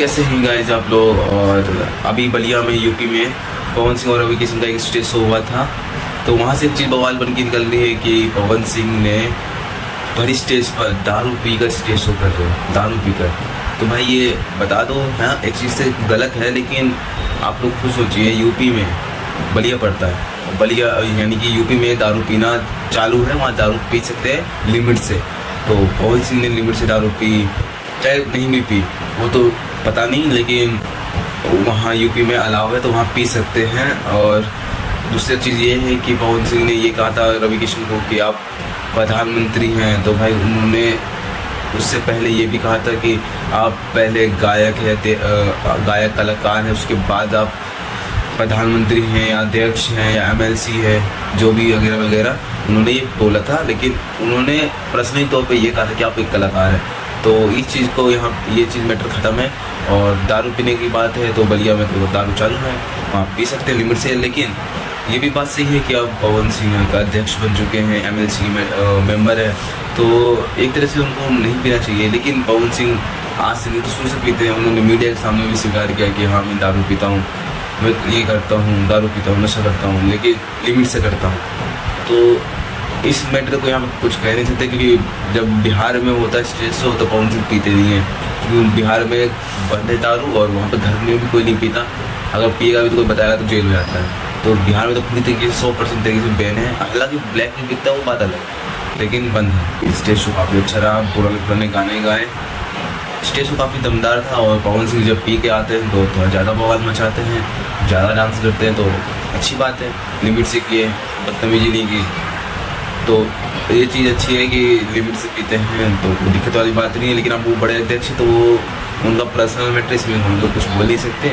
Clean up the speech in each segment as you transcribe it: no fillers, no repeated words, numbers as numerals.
कैसे हैं गाइस आप लोग। और अभी बलिया में यूपी में पवन सिंह और रवि किशन का एक स्टेज शो हुआ था, तो वहाँ से एक चीज़ बवाल बन के निकल रही है कि पवन सिंह ने बड़ी स्टेज पर दारू पी कर स्टेज शो कर रहे हो, दारू पी कर। तो भाई ये बता दो, हाँ एक चीज़ से गलत है, लेकिन आप लोग खुद सोचिए यूपी में बलिया पड़ता है, बलिया यानी कि यूपी में दारू पीना चालू है, वहाँ दारू पी सकते हैं लिमिट से। तो पवन सिंह ने लिमिट से दारू पी, चाहे नहीं भी पी वो तो पता नहीं, लेकिन वहाँ यूपी में अलाउ है तो वहाँ पी सकते हैं। और दूसरी चीज़ ये है कि पवन सिंह ने ये कहा था रवि किशन को कि आप प्रधानमंत्री हैं, तो भाई उन्होंने उससे पहले ये भी कहा था कि आप पहले गायक है, गायक कलाकार हैं, उसके बाद आप प्रधानमंत्री हैं या अध्यक्ष हैं या एमएलसी है, जो भी वगैरह वगैरह उन्होंने ये बोला था। लेकिन उन्होंने पर्सनली तौर पे ये कहा था कि आप एक कलाकार हैं। तो इस चीज़ को यहाँ ये चीज़ मैटर ख़त्म है। और दारू पीने की बात है तो बलिया में तो दारू चालू है, वहाँ पी सकते हैं लिमिट से। लेकिन ये भी बात सही है कि अब पवन सिंह का अध्यक्ष बन चुके हैं, एमएलसी मेंबर है, तो एक तरह से उनको नहीं पीना चाहिए। लेकिन पवन सिंह आज से नहीं तो शुरू से पीते हैं, उन्होंने मीडिया के सामने भी स्वीकार किया कि हाँ मैं दारू पीता हूँ, मैं ये करता हूँ, दारू पीता हूँ, नशा करता हूँ, लेकिन लिमिट से करता हूँ। तो इस मैटर को यहाँ पर कुछ कह नहीं सकते, क्योंकि जब बिहार में होता है स्टेज शो तो पवन सिंह पीते नहीं हैं, क्योंकि बिहार में बंद है दारू और वहाँ पे घर में भी कोई नहीं पीता। अगर पिएगा भी तो कोई बताएगा तो जेल में जाता है। तो बिहार में तो पूरी तरीके से 100% तरीके से बैन है। हालांकि ब्लैक में बिकता है वो बात अलग है, लेकिन बंद है। स्टेज शो काफ़ी अच्छा रहा, पुराने गाने गाए, स्टेज शो काफ़ी दमदार था। और पवन सिंह जब पी के आते हैं तो थोड़ा ज़्यादा बवाल मचाते हैं, ज़्यादा डांस करते हैं, तो अच्छी बात है। लिमिट से किए, बदतमीजी नहीं की, तो ये चीज़ अच्छी है कि लिमिट से पीते हैं तो कोई दिक्कत वाली बात नहीं है। लेकिन आप वो बड़े अध्यक्ष हैं तो वो उनका पर्सनल मैटर, इसमें हम लोग कुछ बोल नहीं सकते।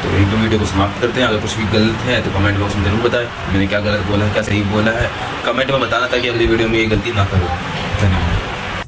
तो एक दो वीडियो को समाप्त करते हैं। अगर कुछ भी गलत है तो कमेंट बॉक्स में ज़रूर बताएं, मैंने क्या गलत बोला है, क्या सही बोला है, कमेंट में बताना ताकि अगली वीडियो में ये गलती ना करूँ। धन्यवाद।